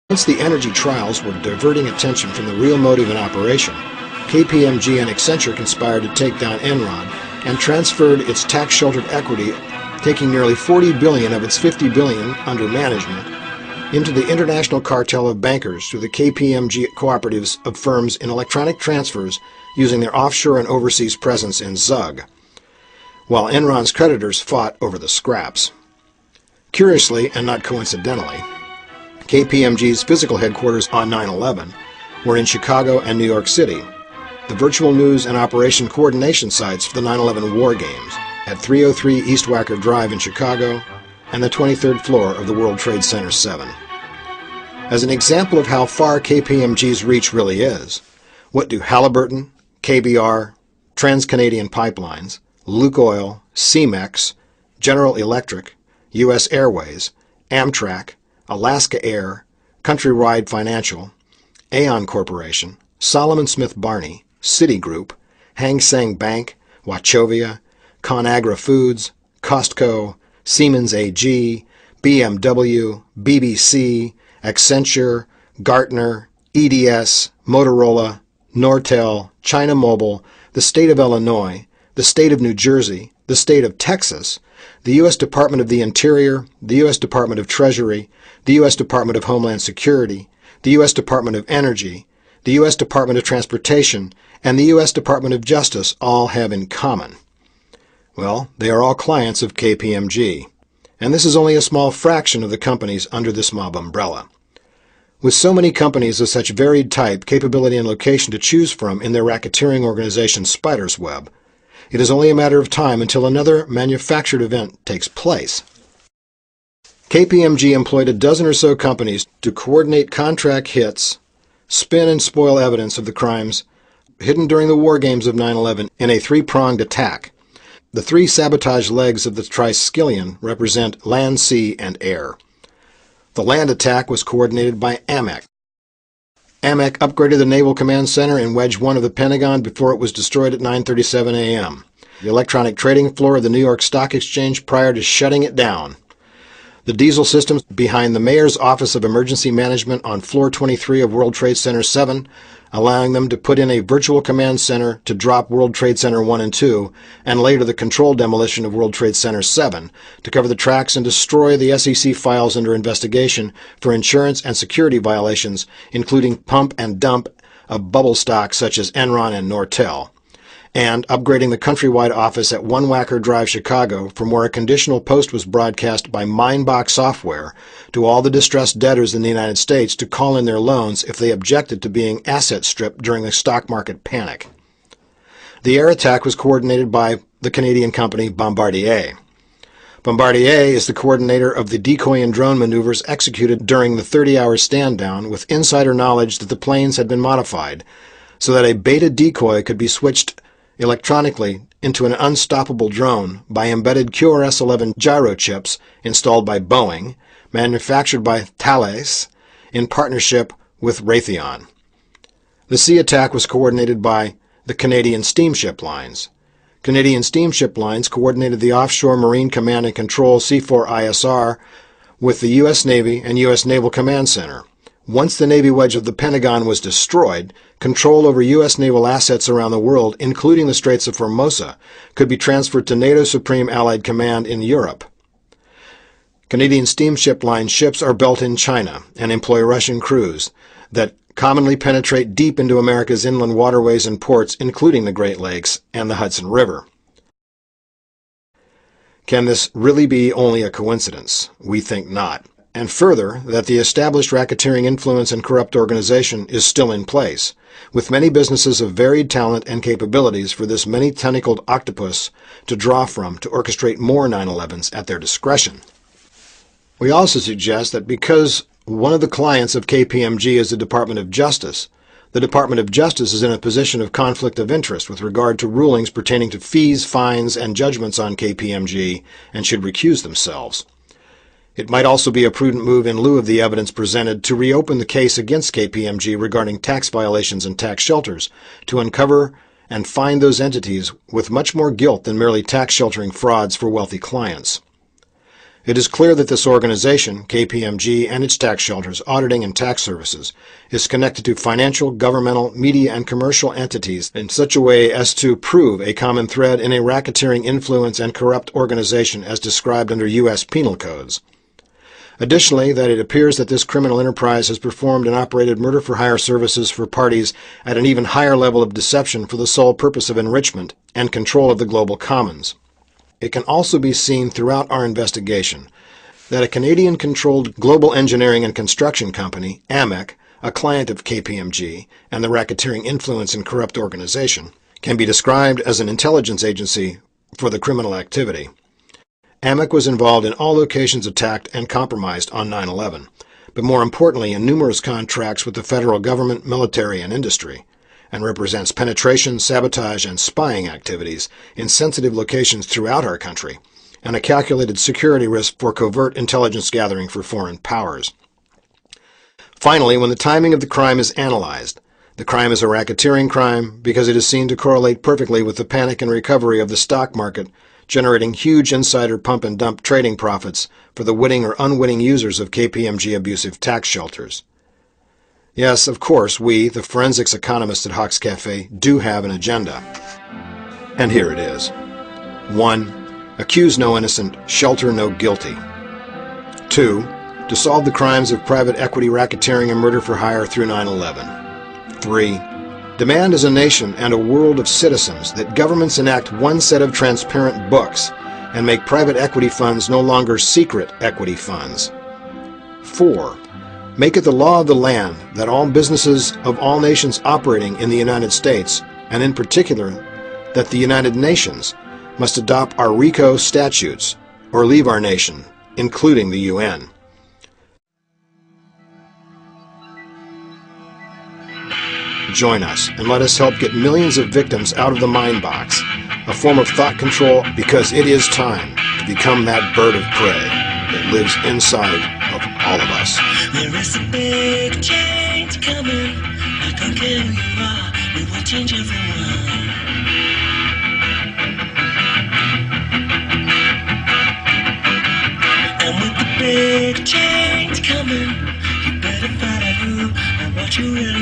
Once the energy trials were diverting attention from the real motive in operation, KPMG and Accenture conspired to take down Enron and transferred its tax-sheltered equity, taking nearly $40 billion of its $50 billion under management, into the international cartel of bankers through the KPMG cooperatives of firms in electronic transfers using their offshore and overseas presence in Zug, while Enron's creditors fought over the scraps. Curiously, and not coincidentally, KPMG's physical headquarters on 9/11 were in Chicago and New York City, the virtual news and operation coordination sites for the 9/11 war games at 303 East Wacker Drive in Chicago and the 23rd floor of the World Trade Center 7. As an example of how far KPMG's reach really is, what do Halliburton, KBR, Trans-Canadian Pipelines, Lukoil, Cemex, General Electric, U.S. Airways, Amtrak, Alaska Air, Countrywide Financial, Aon Corporation, Solomon Smith Barney, Citigroup, Hang Seng Bank, Wachovia, ConAgra Foods, Costco, Siemens AG, BMW, BBC, Accenture, Gartner, EDS, Motorola, Nortel, China Mobile, the state of Illinois, the state of New Jersey, the state of Texas, the U.S. Department of the Interior, the U.S. Department of Treasury, the U.S. Department of Homeland Security, the U.S. Department of Energy, the U.S. Department of Transportation, and the U.S. Department of Justice all have in common? Well, they are all clients of KPMG, and this is only a small fraction of the companies under this mob umbrella. With so many companies of such varied type, capability, and location to choose from in their racketeering organization spider's web, it is only a matter of time until another manufactured event takes place. KPMG employed a dozen or so companies to coordinate contract hits, spin and spoil evidence of the crimes hidden during the war games of 9/11 in a three-pronged attack. The three sabotage legs of the triskelion represent land, sea, and air. The land attack was coordinated by AMEC. AMEC upgraded the Naval Command Center in Wedge 1 of the Pentagon before it was destroyed at 9:37 a.m., the electronic trading floor of the New York Stock Exchange prior to shutting it down. The diesel systems behind the Mayor's Office of Emergency Management on floor 23 of World Trade Center 7, allowing them to put in a virtual command center to drop World Trade Center 1 and 2, and later the controlled demolition of World Trade Center 7 to cover the tracks and destroy the SEC files under investigation for insurance and security violations, including pump and dump of bubble stocks such as Enron and Nortel, and upgrading the countrywide office at 1 Wacker Drive, Chicago, from where a conditional post was broadcast by Mindbox software to all the distressed debtors in the United States to call in their loans if they objected to being asset stripped during the stock market panic. The air attack was coordinated by the Canadian company Bombardier. Bombardier is the coordinator of the decoy and drone maneuvers executed during the 30-hour stand-down with insider knowledge that the planes had been modified so that a beta decoy could be switched electronically into an unstoppable drone by embedded QRS-11 gyro chips installed by Boeing, manufactured by Thales, in partnership with Raytheon. The sea attack was coordinated by the Canadian Steamship Lines. Canadian Steamship Lines coordinated the Offshore Marine Command and Control C4ISR with the U.S. Navy and U.S. Naval Command Center. Once the Navy wedge of the Pentagon was destroyed, control over U.S. naval assets around the world, including the Straits of Formosa, could be transferred to NATO Supreme Allied Command in Europe. Canadian Steamship Line ships are built in China and employ Russian crews that commonly penetrate deep into America's inland waterways and ports, including the Great Lakes and the Hudson River. Can this really be only a coincidence? We think not. And further, that the established racketeering influence and corrupt organization is still in place, with many businesses of varied talent and capabilities for this many-tentacled octopus to draw from to orchestrate more 9/11s at their discretion. We also suggest that because one of the clients of KPMG is the Department of Justice, the Department of Justice is in a position of conflict of interest with regard to rulings pertaining to fees, fines, and judgments on KPMG and should recuse themselves. It might also be a prudent move in lieu of the evidence presented to reopen the case against KPMG regarding tax violations and tax shelters to uncover and find those entities with much more guilt than merely tax sheltering frauds for wealthy clients. It is clear that this organization, KPMG, and its tax shelters, auditing and tax services, is connected to financial, governmental, media, and commercial entities in such a way as to prove a common thread in a racketeering, influence, and corrupt organization as described under U.S. penal codes. Additionally, that it appears that this criminal enterprise has performed and operated murder-for-hire services for parties at an even higher level of deception for the sole purpose of enrichment and control of the global commons. It can also be seen throughout our investigation that a Canadian-controlled global engineering and construction company, AMEC, a client of KPMG and the racketeering, influence, and corrupt organization, can be described as an intelligence agency for the criminal activity. AMEC was involved in all locations attacked and compromised on 9/11, but more importantly in numerous contracts with the federal government, military, and industry, and represents penetration, sabotage, and spying activities in sensitive locations throughout our country, and a calculated security risk for covert intelligence gathering for foreign powers. Finally, when the timing of the crime is analyzed, the crime is a racketeering crime because it is seen to correlate perfectly with the panic and recovery of the stock market, generating huge insider pump and dump trading profits for the witting or unwitting users of KPMG abusive tax shelters. Yes, of course, we, the forensics economists at Hawks Cafe, do have an agenda. And here it is. 1. Accuse no innocent, shelter no guilty. 2. To solve the crimes of private equity racketeering and murder for hire through 9/11. 3. Demand as a nation and a world of citizens that governments enact one set of transparent books and make private equity funds no longer secret equity funds. 4. Make it the law of the land that all businesses of all nations operating in the United States, and in particular that the United Nations, must adopt our RICO statutes or leave our nation, including the UN. Join us and let us help get millions of victims out of the mind box, a form of thought control, because it is time to become that bird of prey that lives inside of all of us. There is a big change coming. I don't care who you are, we will change everyone. And with the big change coming, you better follow through on what you really